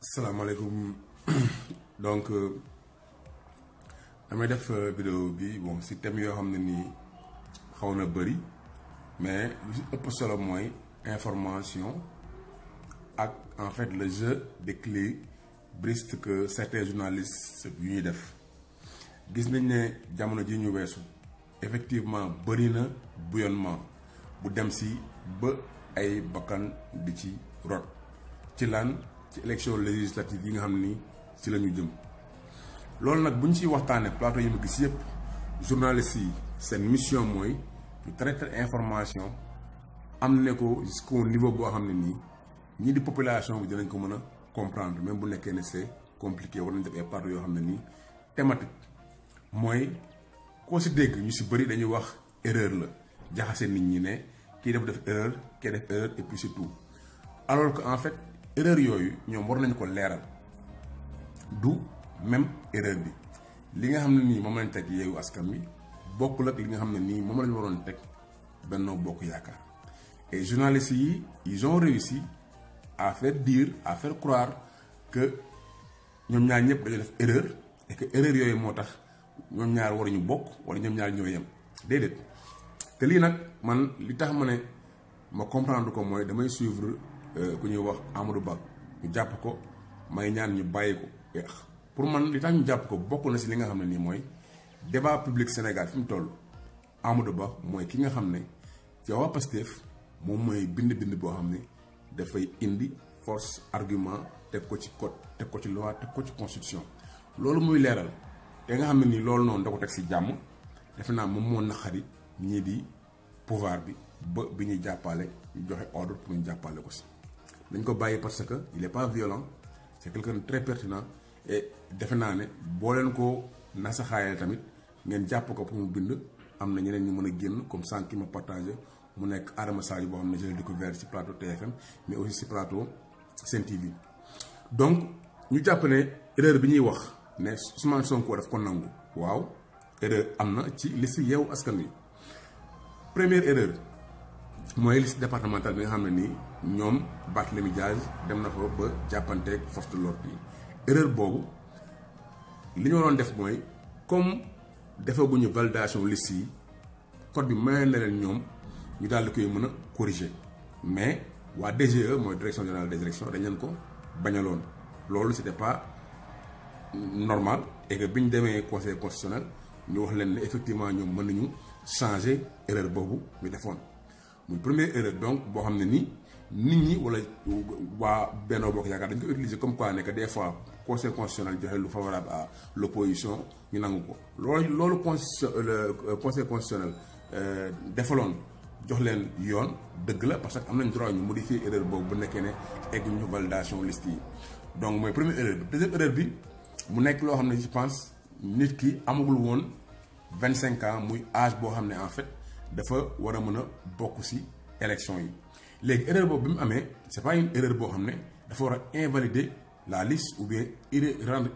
Salaamaaleykum donc damay def vidéo bi bon si thème yoo xam ne nii xaw na bëri mais lu si ëpp solo mooy information ak en fait le jeu d'équilibriste que certains journalistes yu ñuy def gis nañ ne jamono ji ñu weesu effectivement bëri na bouillonnement bu dem si ba ay bakkan di ci rot ci lan ci élection législative yi nga xam ni ci la ñu jëm loolu nag bu ñu ciy waxtaanee plateau yi ma gis yëpp journalistes yi seen mission mooy ñu traiter information am ne ko jusqu'au niveau boo xam ne nii ñii di population bi dinañ ko mën a comprendre même bu nekkee ne c'est compliqué war nañ def ay plateau yoo xam ne nii thématique mooy koo si dégg ñu si bëri dañuy wax erreur la jaxase nit ñi ne kii dafa def erreur kii def erreur et puis c'est tout alors que en fait erreur yooyu ñoom war nañu ko leeral du même erreur bi li nga xam ne nii moom lañ teg Yewwi Askan Wi bokkul ak li nga xam ne nii moom lañu waroon teg Benno Bokk Yaakaar et journalistes yi ils ont réussi à faire dire à faire croire que ñoom ñaar ñëpp dañoo def erreur et que erreur yooyu moo tax ñoom ñaar waruñu bokk wala ñoom ñaar ñoo yem déedéet te lii nag man li tax ma ne ma comprendre ko mooy damay suivre ku ñuy wax Amadou Ba ñu jàpp ko may ñaan ñu bàyyi ko pour man li tax ñu jàpp ko bokk na si li nga xam ne nii mooy débat public Sénégal fi mu toll Amadou Ba mooy ki nga xam ne ci waa Pastef moom mooy bind boo xam ne dafay indi force argument teg ko ci code teg ko ci loi teg ko ci constitution loolu muy leeral te nga xam ne nii loolu noonu da ko teg si jàmm defe naa moom moo naqari ñii di pouvoir bi ba bi ñuy jàppale ñu joxe ordre pour ñu jàppale ko si dañ ko bàyyi parce que il est pas violent c'est quelqu'un de très pertinent et defe naa ne boo leen ko nasaxaayee tamit ngeen jàpp ko pour mu bind am na ñeneen ñu mën a génn comme sànq ki ma partagé mu nekk Adama Sadio boo xam ne je l'ai découvert ci plateau TFM mais aussi ci plateau Sen TV donc ñu jàpp ne erreur bi ñuy wax ne Ousmane Sonko daf ko nangu waaw erreur am na ci liste Yewwi Askan Wi première erreur mooy liste départementale bi nga xam ne nii ñoom Barthélémy Dias dem na fa ba jàppanteeg force de l'ordre yi erreur boobu li ñu waroon def mooy comme defaguñu validation liste yi code bi mayoon na leen ñoom ñu daal di koy mën a corriger mais waa DGE mooy direction générale des élections dañ leen ko bañaloon loolu c'était pas normal et que bi ñu demee conseil constitutionnel ñu wax leen ne effectivement ñoom mën nañu changer erreur boobu ñu defoon muy première erreur donc boo xam ne ni nit ñi wala waa Benno Bokk Yaakaar dañ ko utiliser comme quoi ne que des fois conseil constitutionnel joxe lu favorable à l'opposition ñu nangu ko loolu conseil constitutionnel defaloon jox leen yoon dëgg la parce que am nañ droit ñu modifier erreur boobu bu nekkee ne egg ñu validation liste yi donc mooy première erreur bi deuxième erreur bi mu nekk loo xam ne je pense nit ki amagul woon 25 ans muy âge boo xam ne en fait dafa war a mën a bokk ci élection yi léegi erreur boobu bi mu amee c'est pas une erreur boo xam ne dafa war a invalider la liste ou bien rendre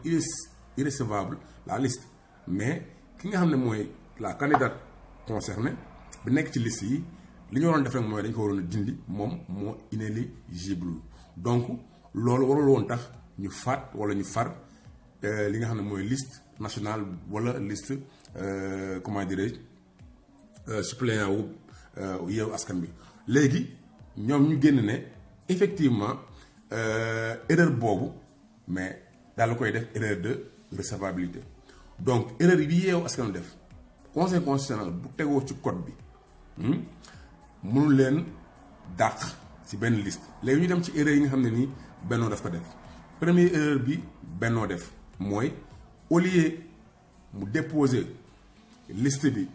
irrecevable la liste mais ki nga xam ne mooy la candidate concernée bi nekk ci liste yi li ñu waroon def rek mooy dañ ko waroon a dindi moom moo inéligible donc loolu warul woon tax ñu faat wala ñu far li nga xam ne mooy liste nationale wala liste comment dirais-je suppléant wu Yewwi Askan Wi léegi ñoom ñu génn ne effectivement erreur boobu mais daal la koy def erreur de recevabilité donc erreur yi bi Yewwi Askan Wi def conseil constitutionnel bu tegoo ci code bi mënul leen dàq ci benn liste léegi ñu dem ci erreur yi nga xam ne nii Benno daf ko def première erreur bi Benno def mooy au lieu mu déposer liste bi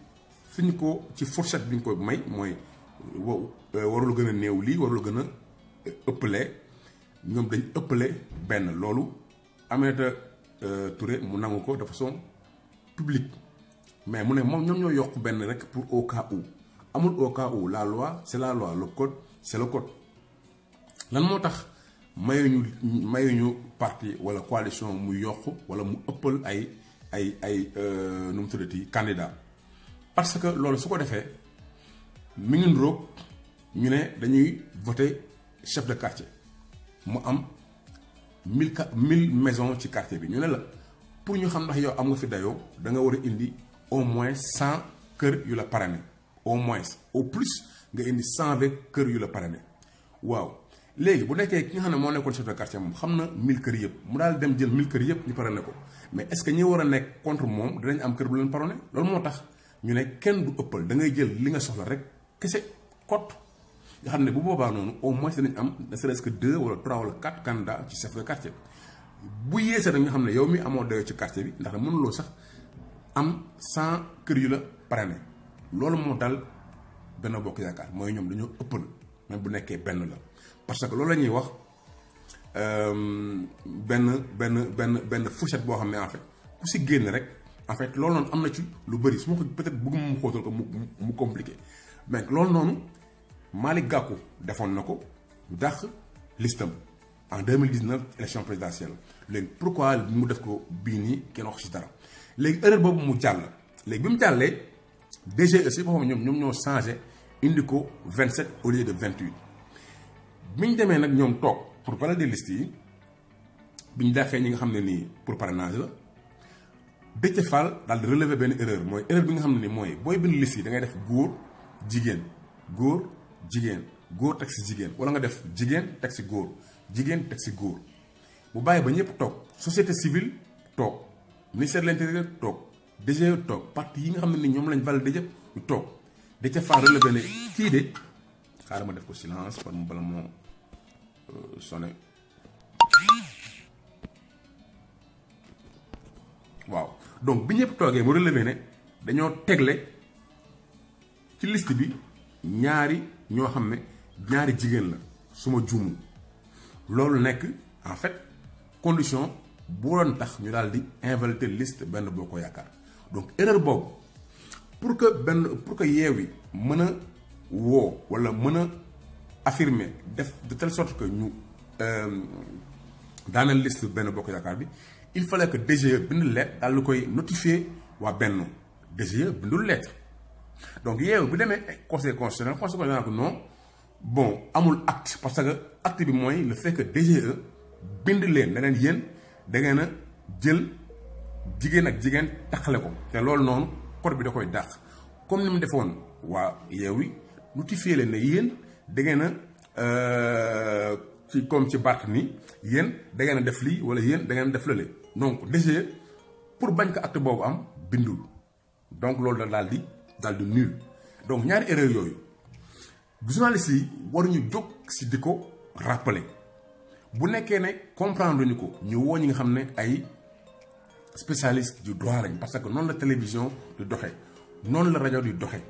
fi ñu ko ci fourchette bi ñu ko may mooy warul gën a néew lii warul gën a ëppale ñoom dañ ëppale benn loolu Aminata Touré mu nangu ko de façon publique mais mu ne moom ñoom ñoo yokk benn rek pour au cas où amul au cas où la loi c'est la loi le code c'est le code lan moo tax mayuñu parti wala coalition mu yokk wala mu ëppal ay nu mu tuddati candidat parce que loolu su ko defee mi ngi niroog ñu ne dañuy voter chef de quartier mu am 1000 maisons ci quartier bi ñu ne la pour ñu xam ndax yow am nga fi dayoo da nga war a indi au moins 100 kër yu la parrainé au moins au plus nga indi 120 kër yu la parrainé waaw léegi bu nekkee ki nga xam ne moo nekkoon chef de quartier moom xam na 1000 kër yëpp mu daal dem jël 1000 kër yëpp ñu parrainé ko mais est-ce que ñi war a nekk contre moom dinañ am kër bu leen parrainé loolu moo tax ñu ne kenn du ëppal da ngay jël li nga soxla rek kese cote nga xam ne bu boobaa noonu au moins dinañ am ne serait-ce que 2 wala 3 wala 4 candidats ci chef de quartier bu yeesee nag nga xam ne yow mi amoo dayoo ci quartier bi ndax mënuloo sax am 100 kër yu la parrainé loolu moo dal Benno Bokk Yaakaar mooy ñoom dañoo ëppal même bu nekkee benn la parce que loolu la ñuy wax benn fourchette boo xam ne en fait ku si génn rek en fait loolu noonu am na ci lu bëri su ma ko peut-être bëgguma mu xóotal ko mu compliqué mais loolu noonu Malick Gakou defoon na ko ñu dàq listam en 2019 élection présidentielle léegi pourquoi mu def ko bii nii kenn wax ci dara léegi erreur boobu mu jàll léegi bi mu jàllee DGE si boppam ñoom ñoo changé indi ko 27 au lieu de 28 bi ñu demee nag ñoom toog pour valider liste yi bi ñu dàqee ñi nga xam ne nii pour parrainage la Déthié Fall daal di relever benn erreur mooy erreur bi nga xam ne nii mooy booy bind liste yi da ngay def góor jigéen góor teg si jigéen wala nga def jigéen teg si góor jigéen teg si góor bu bàyyi ba ñëpp toog société civile toog ministère de l'intérieur toog DGE toog parti yi nga xam ne ni ñoom lañ validé yëpp ñu toog Déthié Fall relevé ne kii de xaaral ma def ko silence par mu bala moo sonné waaw donc bi ñëpp toogee mu relevé ne dañoo tegle ci liste bi ñaari ñoo xam ne ñaari jigéen la su ma juumu loolu nekk en fait condition bu doon tax ñu daal di invalider liste Benno Bokk Yaakaar donc erreur boobu pour que Yewwi mën a woo wala mën a affirmer def de telle sorte que ñu daaneel liste Benno Bokk Yaakaar bi il fallait que DGE bind lettre daal di koy notifier waa Benno DGE bindul lettre donc Yewwi bu demee conseil constitutionnel ko non bon amul acte parce que acte bi mooy le fait que DGE bind leen ne leen yéen da ngeen a jël jigéen ak jigéen taxale ko te loolu noonu code bi da koy dàq comme ni mu defoon waa Yewwi notifié leen ne yéen da ngeen a ci comme ci Barth ni yéen da ngeen a def lii wala yéen da ngeen a def lële donc DGE pour bañ ko acte boobu am bindul donc loolu daal di nul donc ñaari erreur yooyu journalistes yi waruñu jóg si di ko rappeler bu nekkee ne comprendre ñu ko ñu woo ñi nga xam ne ay spécialiste du droit lañ parce que noonu la télévision di doxee noonu la rajo di doxee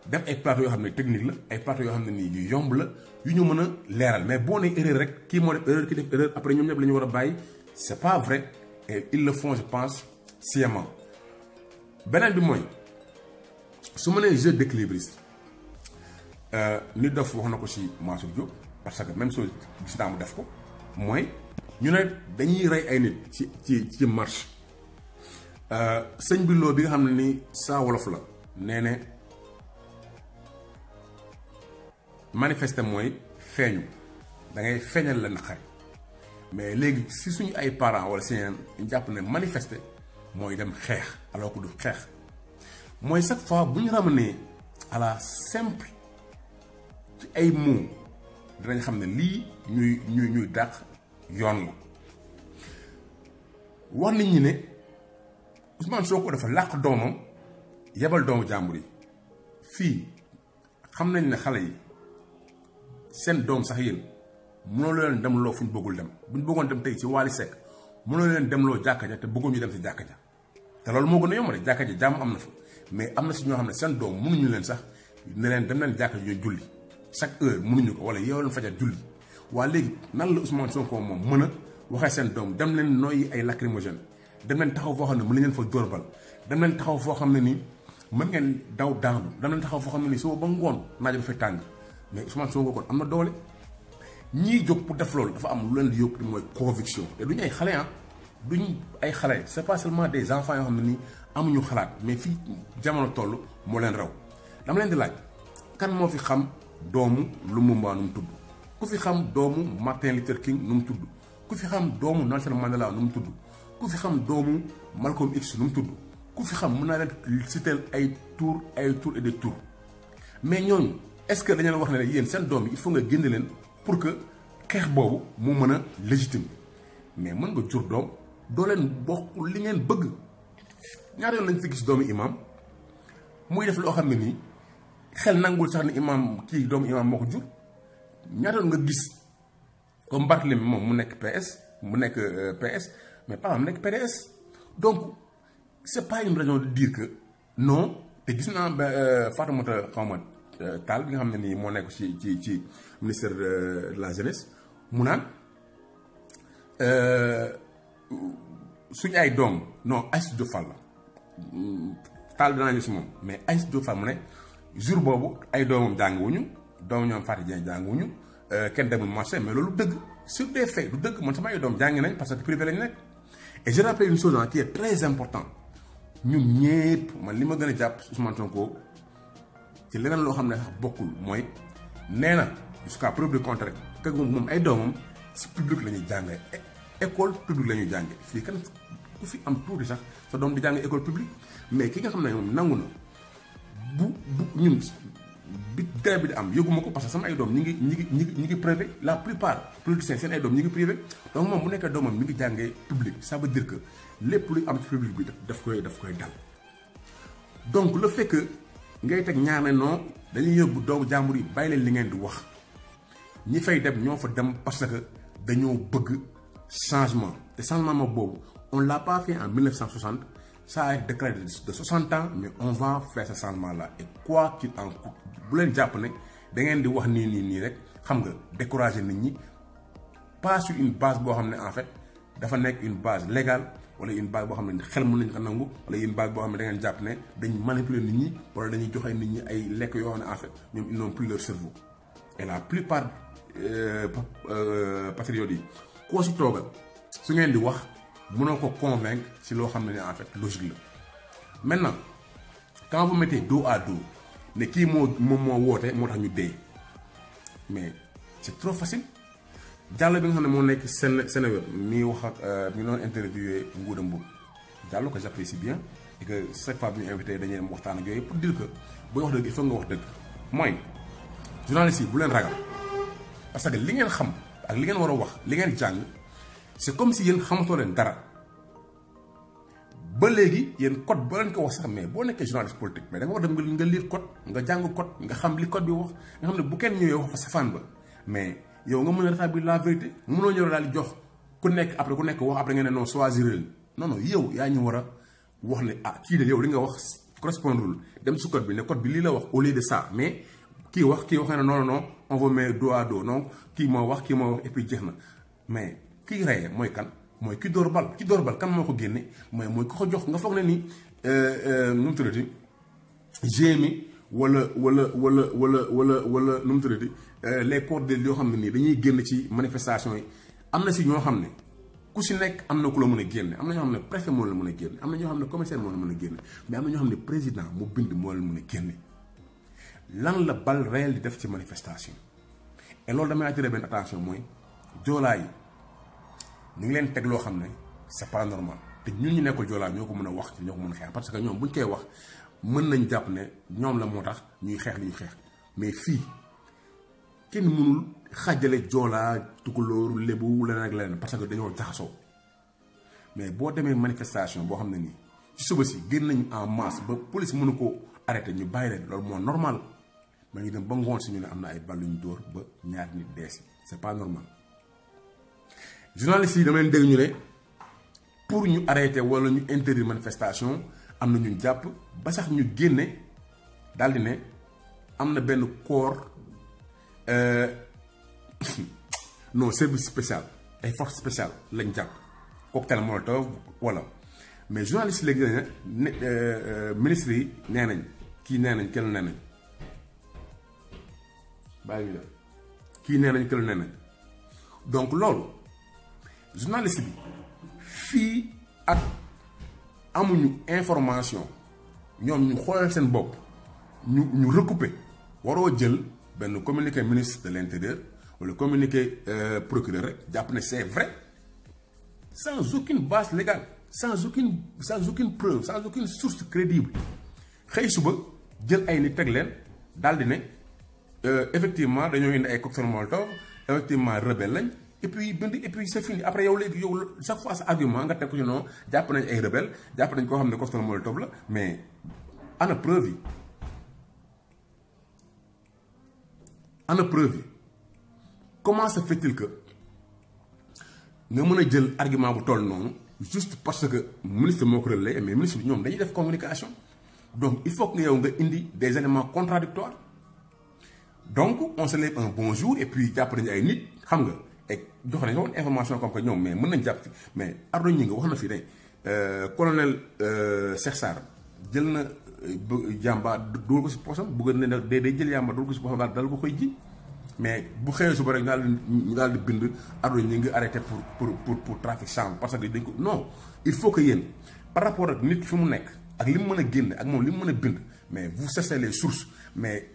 def ay plateau yoo xam ne technique la ay plateau yoo xam ne nii yu yomb la yu ñu mën a leeral mais boo nee erreur rek kii moo def erreur kii def erreur après ñoom ñëpp la ñu war a bàyyi c'est pas vrai et ils le font je pense sciemment. beneen bi mooy su ma nee jeu d'équilibriste nit dof wax na ko ci Mansour Diop parce que même chose gis naa mu def ko mooy ñu ne dañuy rey ay nit ci marche sëñ bi loo bi nga xam ne ni saa wolof la nee ne manifester mooy feeñu da ngay feeñal la naqari mais léegi si suñu ay parents wala seen ñu jàpp ne manifester mooy dem xeex alors que du xeex mooy chaque fois bu ñu ramener à la simple ci ay mots dinañ xam ne lii ñuy dàq yoon la wax nit ñi ne Ousmane Sonko dafa làq doomam yebal doomu jàmbur yi fii xam nañ ne xale yi seen doom sax yéen mënoo leen dem loo fu ñu bëggul dem bu ñu bëggoon dem tey ci Wally Seck mënoo leen dem loo jàkka ja te bëggoon ñu dem ci jàkka ja te loolu moo gën a yomb rek jàkka ja jàmm am na fa mais am na si ñoo xam ne seen doom mënuñu leen sax ne leen dem leen jàkka ji julli chaque heure mënuñu ko wala yow leen fajar julli waa léegi nan la Ousmane Sonko moom mën a waxee seen doom dem leen nooyi ay lacrymogène dem leen taxaw foo xam ne mën leen fa dóorbal dem leen taxaw foo xam ne nii mën ngeen daw daanu dem leen taxaw foo xam ne nii suba ba ngoon naaj ba fay tàng mais Ousmane Sonko kon am na doole ñiy jóg pour def loolu dafa am lu leen di yóbbu mooy conviction te duñu ay xale duñ ay xale c'est pas seulement des enfants yoo xam ne nii amuñu xalaat mais fii jamono toll moo leen raw dama leen di laaj kan moo fi xam doomu Lumumba nu mu tudd ku fi xam doomu Martin Luther King nu mu tudd ku fi xam doomu Nelson Mandela nu mu tudd ku fi xam doomu Malcolm X nu mu tudd ku fi xam mën naa leen citer ay tour et des tours mais ñooñu est-ce que dañu leen wax ne yéen seen doom yi il faut nga génne leen pour que xeex boobu mu mën a légitime mais mën nga jur doom doo leen bokk li ngeen bëgg ñaata yoon lañ fi gis doomu imam muy def loo xam ne nii xel nangul sax ni imam kii doomu imam moo ko jur ñaata yoon nga gis comme Barthélémy moom mu nekk PS mais pas mu nekk PDS donc c'est pas une raison de dire que non te gis naa Fatoumata xawma Tall bi nga xam ne nii moo nekk ci ministère de la jeunesse mu naan suñu ay doom non Aïssatou Diop Fall la Tall dinaa ñëw si moom mais Aïssatou Diop Fall mu ne jour boobu ay doomam jànguwuñu doomu ñoom Fatou Dieng jànguwuñu kenn demul marché mais loolu dëgg sur des faits du dëgg man sama ay doom jàngi nañ parce que privé lañ nekk et je rappelle une chose qui est très important ñun ñëpp man li ma gën a jàpp Ousmane Sonko ci leneen loo xam ne sax bokkul mooy nee na jusqu'à preuve du contraire que moom ay doomam si public la ñuy jàngee école publique la ñuy jàngee fii kan ku fi am tuuti sax sa doom di jàngee école publique mais ki nga xam ne moom nangu na bu ñun bi garab bi di am yëguma ko parce que sama ay doom ñi ngi privé la plupart politiciens seen ay doom ñi ngi privé donc moom bu nekkee doomam mi ngi jàngee public ça veut dire que lépp luy am ci public bi daf koy dal donc le fait que ngay teg ñaar ne non dañuy yóbbu doomu jàmbur yi bàyyi leen li ngeen di wax ñi fay dem ñoo fa dem parce que dañoo bëgg changement te changement boobu on l'a pas fait en 1960 ça a été déclaré de 60 ans mais on va faire ce changement là et quoi qu'il en coûte bu leen jàpp ne da ngeen di wax nii rek xam nga décourager nit ñi pas sur une base boo xam ne en fait dafa nekk une base légale wala une base boo xam ne xel mën nañ ko nangu wala une base boo xam ne da ngeen jàpp ne dañ manipuler nit ñi wala dañuy joxe nit ñi ay lekk yoo xam ne en fait ñoom ils n'ont plus leur cerveau et la plupart patriotes yi koo si toogal su ngeen di wax mënoo ko convaincre si loo xam ne en fait logique la maintenant quand vous mettez dos à dos ne kii moom moo woote moo tax ñu dee mais c'est trop facile Diallo bi nga xam ne moo nekk Sénégal mi wax ak mi doon interviewé Ngouda Mboup Diallo que j'apprécie bien et que chaque fois bi ñu invité dañuy dem waxtaan ak yooyu pour dire que booy wax dëgg il faut nga wax dëgg mooy journaliste yi bu leen ragal parce que li ngeen xam ak li ngeen war a wax li ngeen jàng c'est comme si yéen xamatoo leen dara ba léegi yéen code boo leen ko wax sax mais boo nekkee journaliste politique mais da nga war dem nga lire code nga jàng code nga xam li code bi wax nga xam ne bu kenn ñëwee wax fa safaan ba mais yow nga mën a rétablir la vérité mënoo ñëw daal di jox ku nekk après ku nekk wax après nga ne non choisir leen non yow yaa ñu war a wax ne ah kii de yow li nga wax correspondrul dem su code bi ne code bi lii la wax au lieu de ça mais kii wax ne non on va mettre dos à dos donc kii moo wax et puis jeex na mais kii reyee mooy kan mooy ki door bal kan moo ko génne mooy ko jox nga foog ne ni nu mu tuddati GMI wala nu mu tuddati les corps de yoo xam ne nii dañuy génn ci manifestation yi am na si ñoo xam ne ku si nekk am na ku la mën a génne am na ñoo xam ne préfet moo la mën a génne am na ñoo xam ne commissaire moo la mën a génne mais am na ñoo xam ne président mu bind moo la mën a génne lan la balle réelle di def ci manifestation et loolu damay attiré benn attention mooy joolaa yi ñu ngi leen teg loo xam ne c'est pas normal te ñun ñu nekkul joolaa ñoo ko mën a wax ci ñoo ko mën a xeex parce que ñoom buñ koy wax mën nañ jàpp ne ñoom la moo tax ñuy xeex li ñuy xeex mais fii kenn mënul xàjjale joolaa tukulóoru lébu leneen ak leneen parce que dañoo jaxasoo mais boo demee manifestation boo xam ne nii ci suba si génn nañu en masse ba police mënu ko arrêté ñu bàyyi leen loolu moo normal ma ngi dem ba ngoon si ñu ne am na ay bal ñu dóor ba ñaari nit dee si c'est pas normal journalistes yi dama leen dégg ñu ne pour ñu arrêter wala ñu interdire manifestation am na ñu jàpp ba sax ñu génne daal di ne am na benn corps non service spécial ay force spéciale lañ jàpp cocktail molotov wala mais journalistes yi léegi ne ministres yi nee nañ kii nee nañ kenn nee nañ bàyyi la kii nee nañ kenn nee nañ donc loolu journaliste bi fii ak amuñu information ñoom ñu xoolal seen bopp ñu recouper waroo jël benn communiqué ministre de l'intérieur wala communiqué procureur rek jàpp ne c'est vrai sans aucune base légale sans aucune preuve sans aucune source crédible xëy suba jël ay nit teg leen daal di ne effectivement dañoo indi ay cocktail molotov effectivement rebelle lañ et puis bind et puis c'est fini après yow léegi yow chaque fois sa argument nga teg ko ci non jàpp nañ ay rebelle jàpp nañ koo xam ne cocktail molotov la mais ana preuve yi comment se fait-il que nga mën a jël argument bu toll noonu juste parce que ministre moo ko relayé mais ministre bi ñoom dañuy def communication donc il faut que yow nga indi des éléments contradictoires donc on se lève un bon jour et puis jàpp nañu ay nit xam nga et jox nañu woon information comme que ñoom mais mën nañ jàpp mais Ardo ñi nga wax na fi ne colonel Cheikh Sarr jël na yàmba dugal ko si poosam bëgg na day jël yàmba dugal ko si poosam daal ko koy ji mais bu xëyee suba rek ñu daal di bind Ardo ñi ngi arrêté pour trafic chambre parce que dañ ko non il faut que yéen par rapport ak nit fi mu nekk ak li mu mën a génne ak moom li mu mën a bind mais vous cherchez les sources mais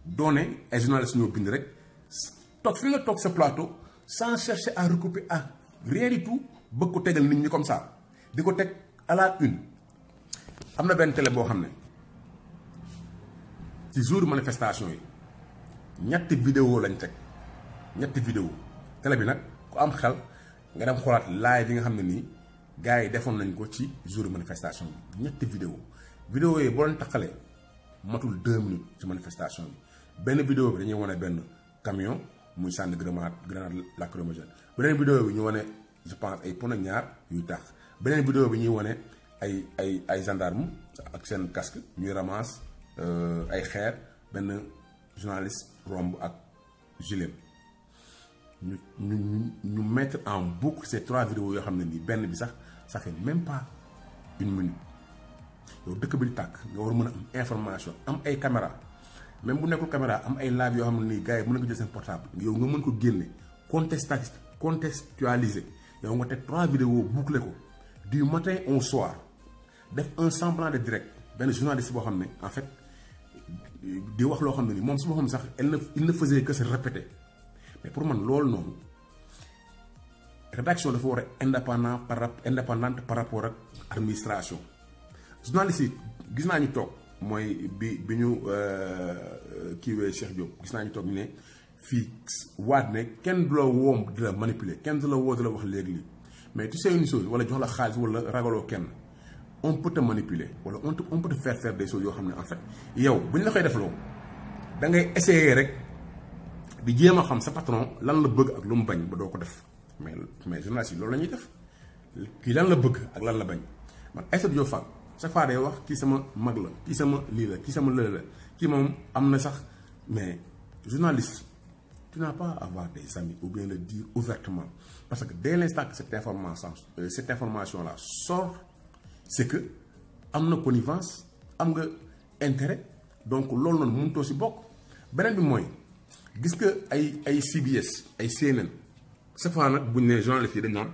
doone ay journalistes ñoo bind rek toog fi nga toog sa plateau sans chercher à recouper à rien du tout bëgg ko tegal nit ñi comme ça di ko teg à la une. am na benn télé boo xam ne ci jour manifestation yi ñetti vidéo lañ teg ñetti vidéo télé bi nag ku am xel nga dem xoolaat live yi nga xam ne nii gars yi defoon nañ ko ci jour manifestation bi ñetti vidéo yi boo leen taqalee matul 2 minutes ci manifestation bi benn vidéo bi dañuy wane benn camion muy sànni grenade lacrymogène beneen vidéo bi ñu wane je pense ay pono ñaar yuy tax beneen vidéo bi ñuy wane ay gendarme ak seen casque ñuy ramasse ay xeer benn journaliste romb ak gilet ñu mettre en boucle ces 3 vidéos yoo xam ne nii benn bi sax ça fait même pas 1 minute yow dëkk bi di tàkk nga war a mën a am information am ay caméra même bu nekkul caméra am ay live yoo xam ne nii gars yi mën na ko jël seen portable yow nga mën ko génne contextualiser yow nga teg 3 vidéos boucler ko du matin au soir def un semblant de direct benn journaliste boo xam ne en fait di wax loo xam ne ni moom su ma xam sax il ne faisait que se répéter mais pour man loolu noonu rédaction dafa war a indépendante par rapport ak administration journaliste yi gis naa ñu toog mooy bi ñu kiiwee Cheikh Diop gis naa ñu toog ñu ne fii waat ne kenn du la woom di la manipuler kenn du la woo di la wax léegi lii mais tu sais une chose wala jox la xaalis wala ragaloo kenn on peut te manipuler wala on peut te faire des choses yoo xam ne en fait yow bu ñu la koy defloo da ngay essayer rek di jéem a xam sa patron lan la bëgg ak lu mu bañ ba doo ko def mais journaliste yi loolu la ñuy def kii lan la bëgg ak lan la bañ man Aïssatou Diop Fall chaque fois day wax kii sama mag la kii sama lii la kii sama lële la kii moom am na sax mais journaliste tu n'as pas à avoir des amis ou bien le dire ouvertement parce que dès l'instant que cette information là sort c'est que am na connivence am nga intérêt donc loolu noonu mënutoo si bokk beneen bi mooy gis nga ay CBS ay CNN chaque fois nag buñ ne journalistes yi dañ naan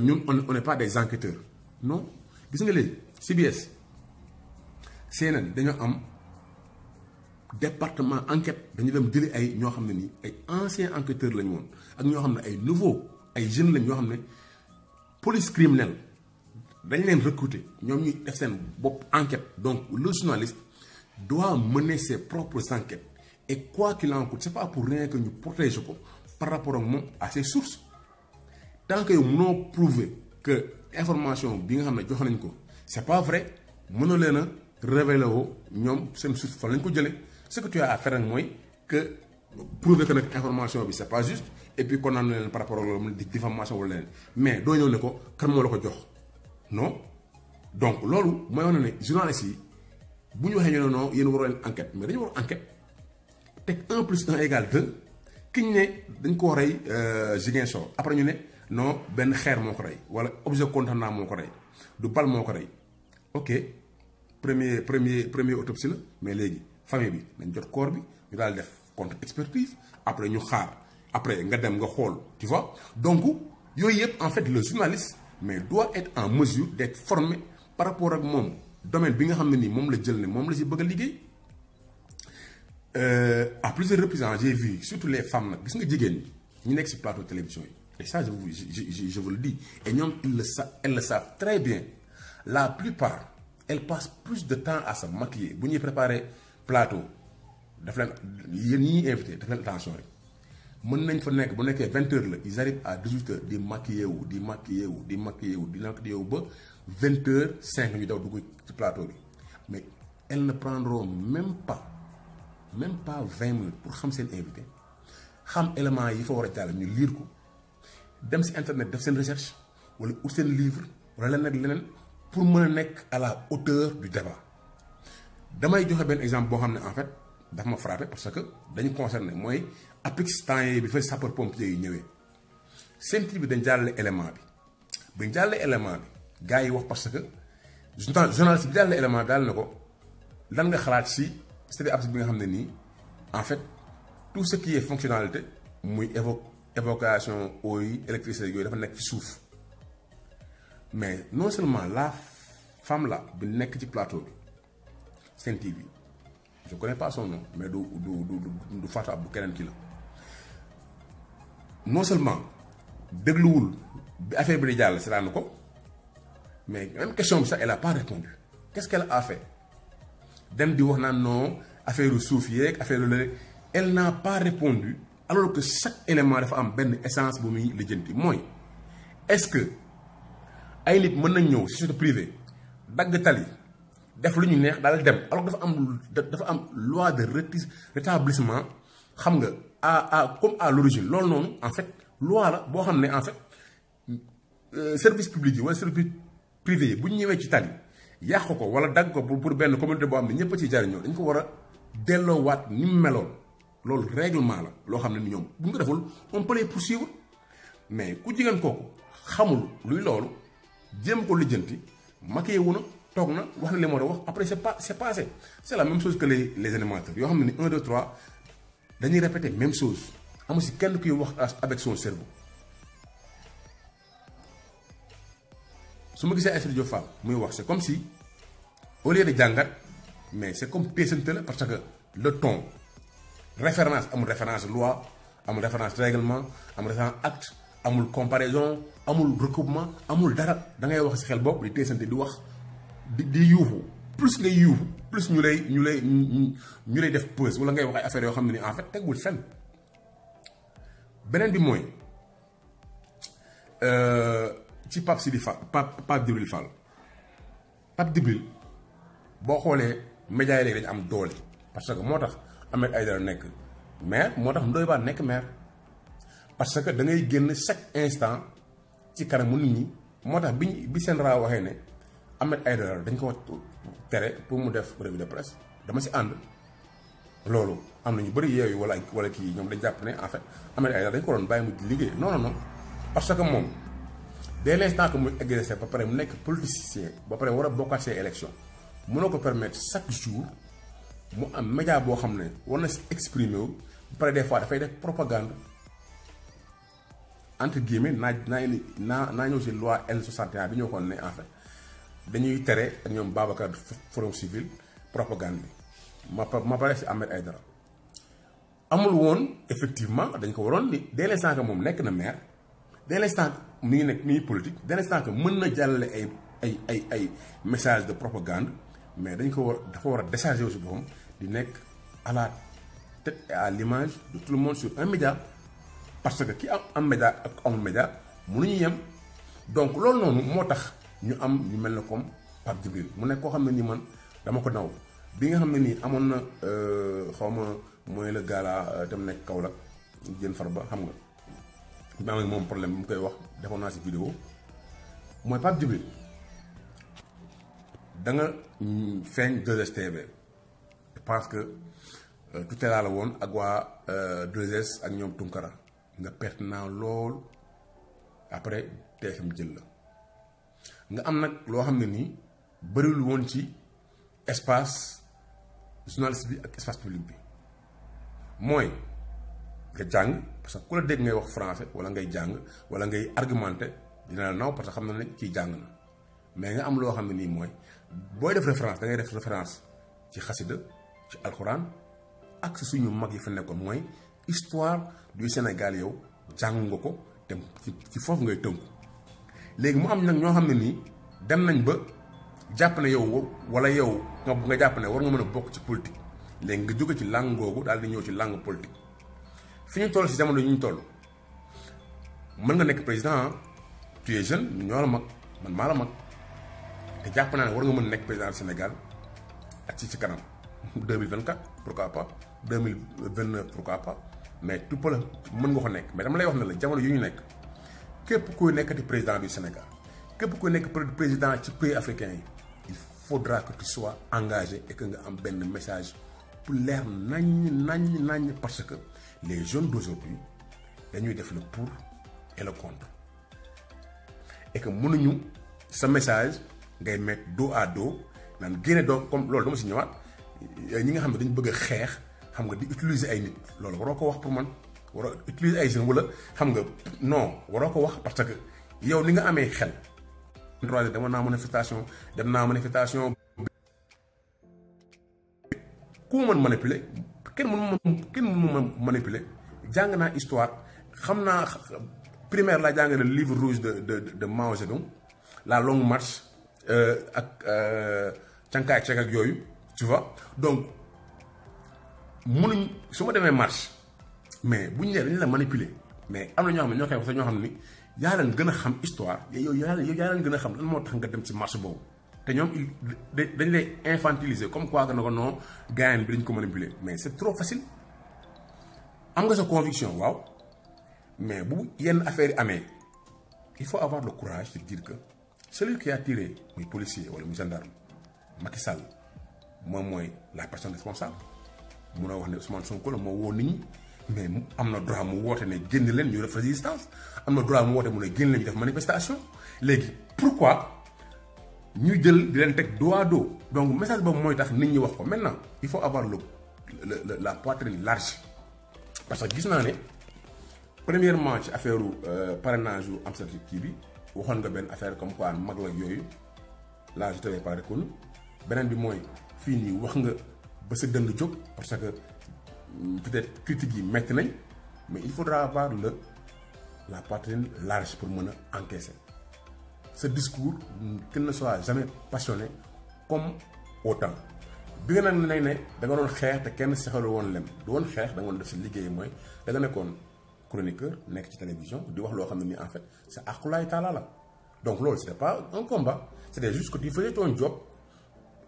ñun on n'est pas des enquêteurs non gis nga léegi CBS CNN dañoo am département enquête dañu dem jëli ay ñoo xam ne nii ay anciens enquêteurs lañu woon ak ñoo xam ne ay nouveaux ay jeunes lañ ñoo xam ne police criminelle dañ leen recruter ñoom ñuy def seen bopp enquête donc le journaliste doit mener ses propres enquêtes et quoi qu'il en coûte c'est pas pour rien que ñu protéger ko par rapport ak moom à ses sources tant que yow mënoo prouver que information bi nga xam ne jox nañ ko c'est pas vrai mënoo leen a révéler woo ñoom seen source fan lañ ko jëlee ce que tu as à faire nag mooy que prouver que nag information bi c'est pas juste et puis condamné leen par rapport ak loolu diffamation wala leneen mais doo ñëw ne ko kan moo la ko jox non donc loolu mooy wane ne journalistes yi bu ñu waxee ñu ne non yéen waroo leen enquête mais dañu war enquête teg 1 + 1 = 2 ki ñu ne dañ koo rey Ziguinchor après ñu ne non benn xeer moo ko rey wala objet contendant moo ko rey du bal moo ko rey ok premier autopsie la mais léegi famille bi nañ jot corps bi ñu daal def contre expertise après ñu xaar après nga dem nga xool tu vois donc yooyu yëpp en fait le journaliste mais doit être en mesure d'être formé par rapport ak moom domaine bi nga xam ne nii moom la jël ne moom la si bëgg a liggéey à plusieurs reprises j'ai vu surtout les femmes nag gis nga jigéen ñi ñu nekk si plateau télévision yi Et ça, je vous le dis. Et ñoom elles le savent très bien. La plupart, elles passent plus de temps à se maquiller. Bu ñuy préparer plateau, daf leen yéen ñi ñuy invité daf leen attention rek. Mën nañ fa nekk bu nekkee 20h la ils arrivent à 18h di maquiller wu di maquiller wu di maquiller wu di maquiller wu ba 20h05 ñu daw dugg ci plateau bi. Mais elles ne prendront même pas 20 minutes pour xam seen invité xam éléments yi fa war a jàll ñu lire ko dem si internet def seen recherche wala ut seen livre wala leneen pour mën a nekk à la hauteur du débat. Damay joxe benn exemple boo xam ne en fait daf ma frappé parce que dañu concerné mooy APIX temps yi bi fa sapeur pompier yi ñëwee seen bi dañ jàllale élément bi buñ jàllale élément bi gars yi wax parce que journaliste bi jàllale élément bi daal na ko lan nga xalaat si c'est-à-dire APIX bi nga xam ne nii en fait tout ce qui est fonctionnalité muy évocation eau yi électricité yooyu dafa nekk ci suuf mais non seulement la femme là bi nekk ci plateau bi Sen TV je connais pas son nom mais du Fatou Abdou keneen ki la non seulement dégluwul bi affaire bi di jàll seetaan ko mais même question bi sax elle a pas répondu qu'est-ce qu'elle a fait dem di wax naan non affaire suuf yeeg affaire la elle n'a pas répondu alors que chaque élément dafa am benn essence bu muy lijjanti mooy est-ce que ay nit mën nañ ñëw ci société privée dagg tali def lu ñu neex daal dem alors que dafa am loi de rétablissement xam nga comme à l'origine loolu noonu en fait loi la boo xam ne en fait service public yi wala service privé yi bu ñu ñëwee ci tali yàq ko wala dagg ko pour benn communauté boo xam ne ñëpp a ciy jariñoo dañ ko war a delloowaat ni mu meloon loolu règlement la loo xam ne ni ñoom bu ñu ko deful on peut les poursuivre mais ku jigéen kooku xamul luy loolu jéem ko lijjanti maquillé wu na toog na wax na li moo wax après c'est passé c'est la même chose que les animateurs yoo xam ne ni 1 2 3 dañuy répéter même chose amu si kenn kuy wax avec son cerveau su ma gisee Aïssatou Diop Fall muy wax c'est comme si au lieu de jàngat mais c'est comme teesante la parce que le ton référence amul référence loi amul référence règlement amul référence acte amul comparaison amul recoupement amul dara da ngay wax si xel bopp di teesante di wax di yuuxu plus ngay yuuxu plus ñu lay def pause wala ngay wax ay affaires yoo xam ne ni en fait tegul fenn beneen bi mooy ci Pape Sidi Fall Pape Djibril Fall Pape Djibril boo xoolee médias yi léegi dañu am doole parce que moo tax Ahmed Aïdara nekk maire moo tax Ndoye Bane nekk maire parce que da ngay génn chaque instant ci kanamu nit ñi moo tax bi seen raa waxee ne Ahmed Aïdara dañ ko tere pour mu def revue de presse dama si ànd loolu am na ñu bëri yeewu wala kii ñoom dañ jàpp ne en fait Ahmed Aïdara dañ ko doon bàyyi mu liggéey non parce que moom dès l'instant que muy exercer ba pare mu nekk politicien ba pare war a bokkaat see élection mënoo ko permettre chaque jour mu am média boo xam ne war na si exprimer wu ba pare des fois dafay def propagande entre guillemets naa ñëw si loi L61 bi ñu waxoon ne en fait dañuy tere ak ñoom Babacar Forum Civil propagande bi ma pare si Ahmed Aïdara amul woon effectivement dañ ko waroon ni dès l'instant que moom nekk na maire dès l'instant que mi ngi politique dès l'instant que mën na jàllale ay message de propagande mais dañ ko dafa war a décharger aussi boppam di nekk à la tête et à l'image de tout le monde sur un média parce que ki am média ak amul média mënuñu yem donc loolu noonu moo tax ñu am ñu mel ne comme Pape Djibril mu nekk koo xam ne nii man dama ko naw bi nga xam ne nii amoon na xaw ma mooy le gala tam nekk Kaolack jën far ba xam nga bi am ak moom problème bi mu koy wax defoon naa si vidéo mooy Pape Djibril da nga feeñ 2STV je pense que tout est là la woon ak waa 2S ak ñoom Tunkara nga perte naa lool après TFM jël la nga am nag loo xam ne nii bëriwul woon ci espace journaliste bi ak espace public bi mooy nga jàng parce que ku la dégg ngay wax français wala ngay jàng wala ngay argumenté dina la naw parce que xam na ne kii jàng na mais nga am loo xam ne nii mooy booy def référence da ngay def référence ci xasida ci alxuraan ak si suñu mag yi fa nekkoon mooy histoire du Sénégal yow jàng nga ko dem ci foofu ngay tënku léegi mu am nag ñoo xam ne nii dem nañ ba jàpp ne yow wala yow nga jàpp ne war nga mën a bokk ci politique léegi nga jóge ci langue googu daal di ñëw ci langue politique fi ñu toll si jamono yi ñu toll mën nga nekk président tu es jeune ñoo la mag man maa la mag te jàpp naa ne war nga mën a nekk président du Sénégal ak ci kanam 2024 pourquoi pas 2029 pourquoi pas mais tout peut mën nga ko nekk mais dama lay wax ne la jamono yu ñu nekk képp kuy nekkati président du Sénégal képp kuy nekk président ci pays africain yi il faudra que tu sois engagé et que nga am benn message pour leer nañ parce que les jeunes d'aujourd'hui dañuy def le pour et le contre et que mënuñu sa message ngay mettre dos à dos naan génne donc comme loolu dama si ñëwaat ñi nga xam ne dañu bëgg a xeex xam nga di utiliser ay nit loolu waroo ko wax pour man waroo utiliser ay jeunes wala xam nga non waroo ko wax parce que yow ni nga amee xel. dem naa manifestation ku ma mën manipuler kenn mënu manipuler jàng naa histoire xam naa primaire laa jàng le livre rouge de Mao Zedong la longue marche ak Chiang Kai-shek ak yooyu tu vois donc mënuñ su ma demee marche mais bu ñu nee dañu la manipuler mais am na ñoo xam ne ñoo koy wax sax ñoo xam ne ni yaa leen gën a xam histoire yow yaa leen gën a xam lan moo tax nga dem ci marche boobu te ñoom dañ lay infantiliser comme quoi que na ko non gaayan bi dañ ko manipuler mais c'est trop facile am nga sa conviction waaw mais bu yenn affaire yi amee il faut avoir le courage de dire que celui qui a tiré muy policier wala muy gendarme Macky Sall moom mooy la personne responsable munoo wax ne Ousmane Sonko la moo woo nit ñi mais am na droit mu woote ne génn leen ñu def résistance am na droit mu woote mu ne génn leen ñu def manifestation léegi pourquoi ñu jël di leen teg dos à dos donc message boobu mooy tax nit ñi wax ko maintenant il faut avoir la poitrine large parce que gis naa ne premièrement ci affaire parrainage yu am certificat kii bi waxoon nga benn affaire comme quoi mag la yooyu là je t'avais pas reconnu beneen bi mooy fii nii wax nga ba sa dëng jóg parce que peut-être critiques yi metti nañ mais il faudra avoir la poitrine large pour mën a encaisser ce discours qu'il ne soit jamais passionné comme autant bi nga nag ne da nga doon xeex te kenn sexalu woon lem du woon xeex da nga doon def sa liggéey mooy da nga nekkoon chroniqueur nekk ci télévision di wax loo xam ne nii en fait c'est aqulaay taala la donc loolu c'était pas un combat c'était juste que tu faisais ton job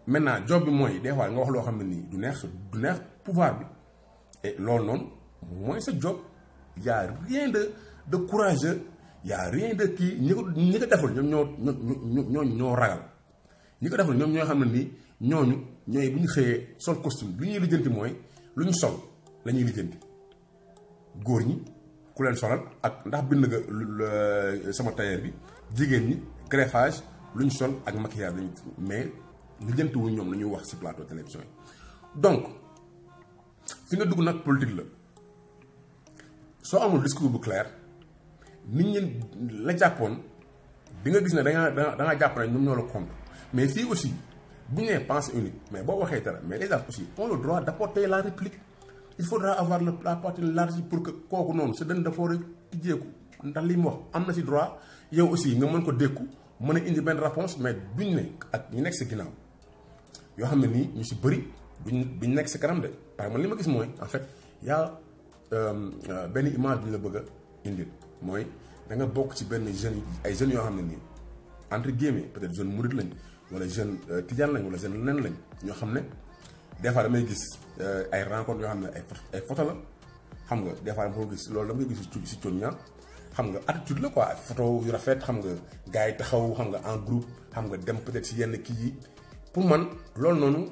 maintenant job bi mooy des fois nga wax loo xam ne nii du neex pouvoir bi et loolu noonu mooy sa job y a rien de courageux y a rien de kii ñi ko deful ñoom ñoo ragal ñi ko deful ñoom ñoo xam ne nii ñooy bu ñu xëyee sol costume lu ñuy lijjanti mooy lu ñu sol la ñuy lijjanti góor ñi ku leen solal ak ndax bind nga sama tailleur bi jigéen ñi greffage lu ñu sol ak maquillage lañu mais lijjanti wu ñoom la ñuy wax ci plateau télévision yi donc fi nga dugg nag politique la soo amul discours bu clair nit ñi la jàppoon di nga gis ne da nga jàpp ne ñoom ñoo la compte mais fii aussi bu ñu nee pensée unique mais boo waxee dara mais les gens aussi ont le droit d'apporter la réplique il faudra avoir la poitrine large pour que kooku noonu sa dënn dafa war a tijjeeku ndax li mu wax am na ci droit yow aussi nga mën ko dékku mën a indi benn réponse mais duñ ne ak ñu nekk ci ginnaaw yoo xam ne nii ñu ci bëri duñ nekk ci kanam de parce que man li ma gis mooy en fait yaa benn image bi la bëgg a indil mooy da nga bokk ci benn jeune ay jeunes yoo xam ne nii entre guillemets peut-être jeune mouride lañ wala jeune tijaan lañ wala jeune leneen lañ ñoo xam ne des fois damay gis ay rencontres yoo xam ne ay photo la xam nga des fois dama ko gis loolu dama koy gis ci coon ñaa xam nga attitude la quoi photo yu rafet xam nga gars yi taxaw xam nga en groupe xam nga dem peut-être ci yenn kii yi pour man loolu noonu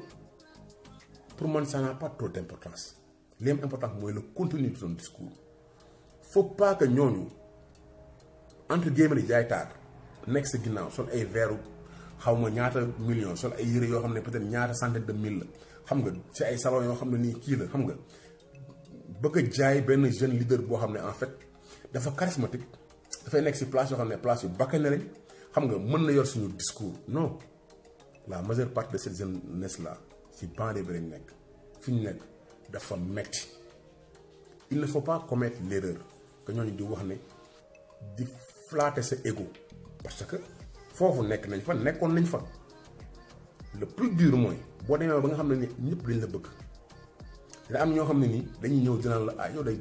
pour man ça n'a pas trop d'importance li am importance mooy le contenu de ton discours faut pas que ñooñu entre guillemets di jaay taar nekk sa ginnaaw sol ay verre xaw ma ñaata millions sol ay yére yoo xam ne peut-être ñaata centaine de mille la xam nga ci ay salon yoo xam ne nii kii la xam nga bëgg a jaay benn jeune leader boo xam ne en fait dafa charismatique dafay nekk ci place yoo xam ne place yu bakkane lañ xam nga mën na yor suñu discours non la majeure partie de cette jeunesse là ci banlieue bi lañ nekk fi ñu nekk dafa metti il ne faut pas commettre l'erreur que ñooñu di wax ne di flatter sa ego parce que foofu nekk nañ fa nekkoon nañ fa le plus dur mooy boo demee ba nga xam ne ni ñëpp dañ la bëgg dina am ñoo xam ne nii dañuy ñëw dinaan la ah yow day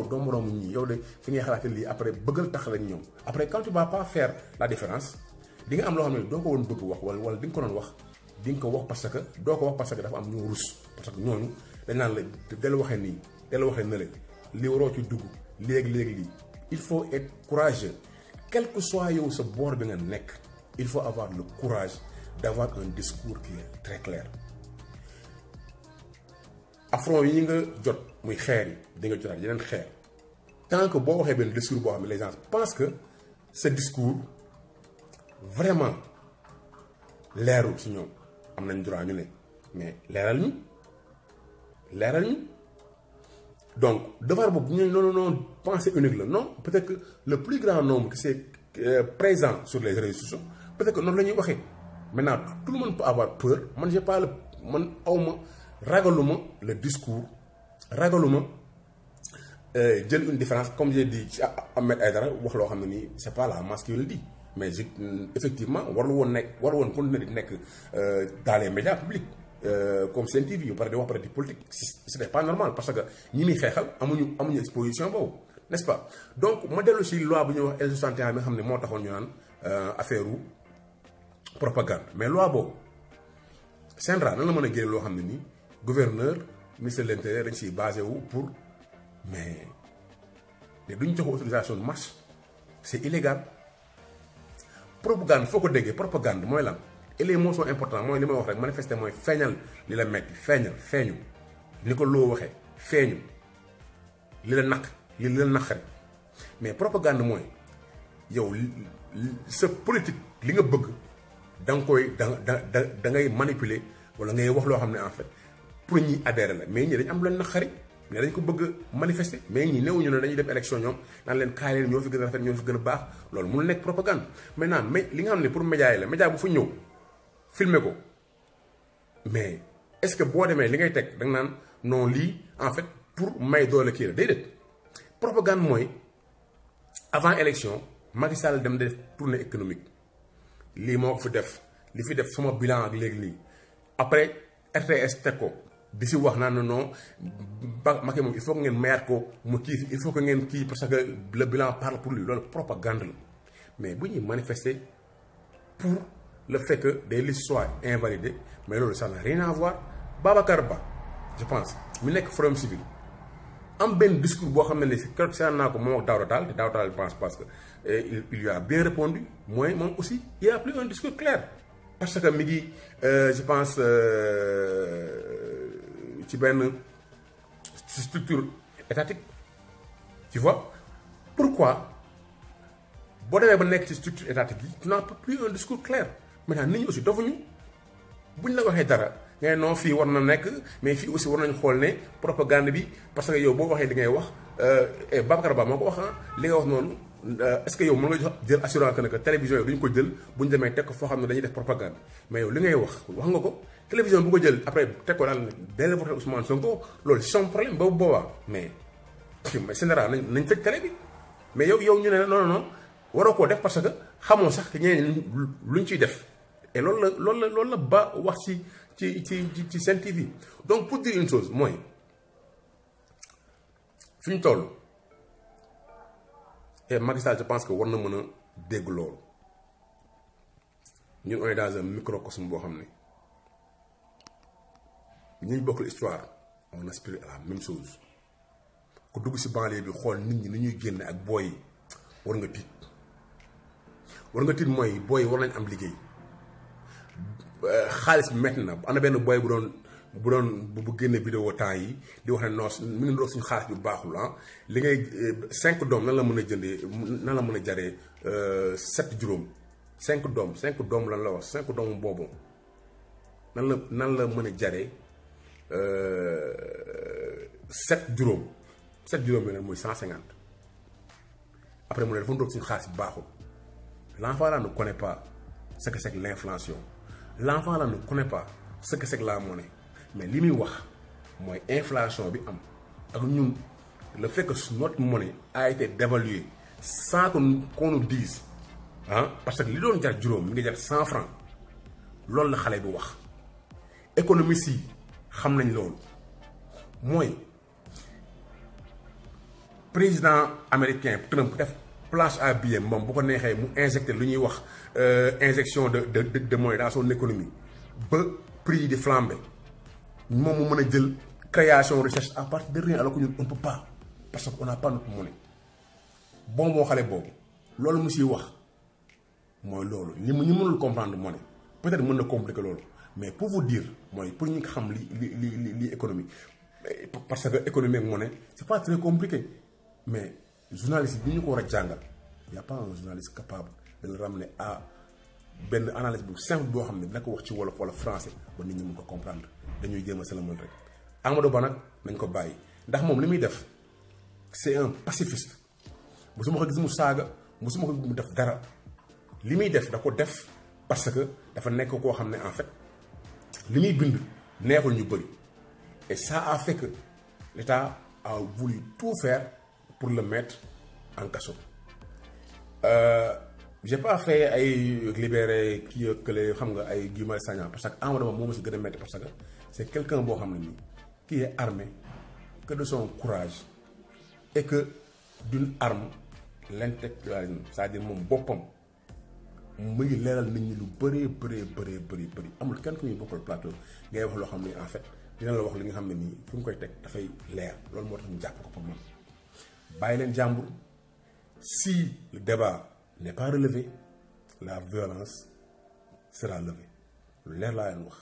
doo moroomu ñii yow day fi ngay xalaate lii après bëggal tax lañ ñoom après quand tu vas pas faire la différence di nga am loo xam ne doo ko woon bëgg wax wala di nga ko doon wax di nga ko wax parce que doo ko wax parce que dafa am ñu rus parce que ñooñu dañ naan la del waxee nii del waxee na le li waroo ci dugg léegi lii il faut être courageux quel que soit yow sa boor bi nga nekk il faut avoir le courage d'avoir un discours qui est très clair affront yi nga jot muy xeer yi di nga jotaat yeneen xeer tant que boo waxee benn discours boo xam ne les gens pensent que ce discours vraiment leerul si ñoom am nañ droit ñu ne mais leeral ñu donc devoir boobu ñu non pensée unique la non peut-être que le plus grand nombre qui c'est présent sur les réseaux sociaux peut-être que noonu la ñuy waxee maintenant tout le monde peut avoir peur man j'ai pas man awma ragaluma le discours ragaluma jël une différence comme j'ai dit ci Ahmed Aïdara wax loo xam ne nii c'est pas la masse qui le dit mais effectivement warlu woon continuer di nekk dans les médias publics comme Sen TV yu pare di wax pare di politique c'était pas normal parce que ñi muy xeexal amuñu exposition boobu n'est-ce pas donc ma dellu si loi bu ñuy wax L61 bi nga xam ne moo taxoon ñu naan affaire propagande mais loi boobu CNRA nan la mën a génne loo xam ne nii gouverneur ministre de l'intérieur dañ siy basé wu pour mais duñ jox autorisation de marche c'est illégal propagande foo ko déggee propagande mooy lan et les mots sont importants mooy li may wax rek manifester mooy feeñal li la metti feeñu ni ko loo waxee feeñu li la naqari mais propagande mooy yow sa politique li nga bëgg da ngay manipuler wala ngay wax loo xam ne en fait pour ñi adhérer la mais ñi dañ am lu leen naqari mais dañ ko bëgg manifester mais ñi newuñu ne dañuy dem élection ñoom naan leen kaay leen ñoo fi gën a rafet ñoo fi gën a baax loolu mënul nekk propagande maintenant mais li nga xam ne pour média yi la média bu fa ñëw filmer ko mais est-ce que boo demee li ngay teg da nga naan non lii en fait pour may doole kii la déedéet propagande mooy avant élection Macky Sall dem def tournée économique lii moo ko fi def li fi def sama bilan ak léegi lii après RTS teg ko di si wax naan non Macky moom il faut que ngeen mayaat ko mu kii il faut que ngeen kii parce que le bilan parle pour lui loolu propagande la mais bu ñuy manifester pour le fait que des listes soient invalidées mais loolu ça n'a rien à voir Babacar Ba je pense mu nekk Forum Civil am benn discours boo xam ne ni si keroog seetlu naa ko moom ak Daouda Tall te Daouda Tall pense parce que il lui a bien répondu mooy moom aussi il a plus un discours clair parce que mi ngi je pense ci benn structure étatique tu vois pourquoi boo demee ba nekk ci structure étatique yi tu n'as plus un discours clair maintenant nit ñi aussi dofuñu buñ la waxee dara ngay non fii war na nekk mais fii aussi war nañu xool ne propagande bi parce que yow boo waxee li ngay wax Babacar Ba moo ko wax li nga wax noonu est-ce que yow mën nga jox jël assurance que ne que télévision yi duñ ko jël bu ñu demee teg ko foo xam ne dañuy def propagande mais yow li ngay wax nga ko télévision bu ko jël après teg ko daal day voté Ousmane Sonko loolu c'est son problème boobu boobaa mais général nañ tëj télé bi mais yow ñu ne non waroo koo def parce que xamoo sax ñeneen luñ ciy def et loolu la ba wax ci Sen TV donc pour dire une chose mooy fi ñu toll et Macky Sall je pense que war na mën a dégg loolu ñun on est dans un microcosme boo xam ne ñu bokkul histoire on aspire à la même chose ku dugg si banlieue bi xool nit ñi ni ñuy génne ak booy yi war nga tiit mooy booy war nañ am liggéey xaalis bi métti na am na benn booy bu génne vidéo temps yi di wax ne noos mi ngi doon suñu xaalis bi baaxul li ngay 5 doom nan la mën a jëndee nan la mën a jaree 7 juróom 5 doom lan la wax 5 doomu boobu nan la mën a jaree 7 juróom yi nag mooy 150 après mu ne dafa doon suñu xaalis bi baaxul l'enfant là ne connaît pas ce que c'est que l'inflation l'enfant là ne connaît pas ce que c'est que la monnaie mais li muy wax mooy inflation bi am ak ñun le fait que notre monnaie a été dévaluée sans qu'on nous dise parce que li doon jar juróom mi ngi jar 100 francs loolu la xale bi wax économistes yi xam nañ loolu mooy président américain Trump def planche à billets moom bu ko neexee mu injecté lu ñuy wax injection de monnaie dans son économie ba prix de flambé moom mu mën a jël création recherche à partir de rien alors que ñun on peut pas parce qu'on n'a pas notre monnaie bon moo xale boobu loolu mu siy wax mooy loolu ñu mënul comprendre monnaie peut-être mën na compliquer loolu mais pour vous dire mooy pour ñu xam li économie parce que économie ak monnaie c'est pas très compliqué mais journaliste bi ñu ko war a jàngal y a pas un journaliste capable de le ramener à benn analyse bu simple boo xam ne dina ko wax ci wolof wala français ba nit ñi mën ko comprendre dañuy jéem a sëlamal rek Amadou Ba nag nañ ko bàyyi ndax moom li muy def c'est un pacifiste musuma ko gis mu saaga musuma ko gis mu def dara li muy def da ko def parce que dafa nekk koo xam ne en fait li muy bind neexul ñu bëri et ça a fait que l'État a voulu tout faire pour le mettre en cachot. J'ai pas fait ay libérer kii kële xam nga ay Guy Marius Sagna parce que Amadou Ba moo ma si gën a métti parce que c'est quelqu'un boo xam ne nii qui est armé que de son courage et que d'une arme l'intellectualisme c'est-à-dire moom boppam mu ngi leeral nit ñi lu bëri amul kenn ku ñuy bokkal plateau ngay wax loo xam ne en fait dina la wax li nga xam ne nii fi mu koy teg dafay leer loolu moo tax ñu jàpp ko pour man bàyyi leen jàmbur si le débat n'est pas relevé la violence sera levée lu leer laa leen wax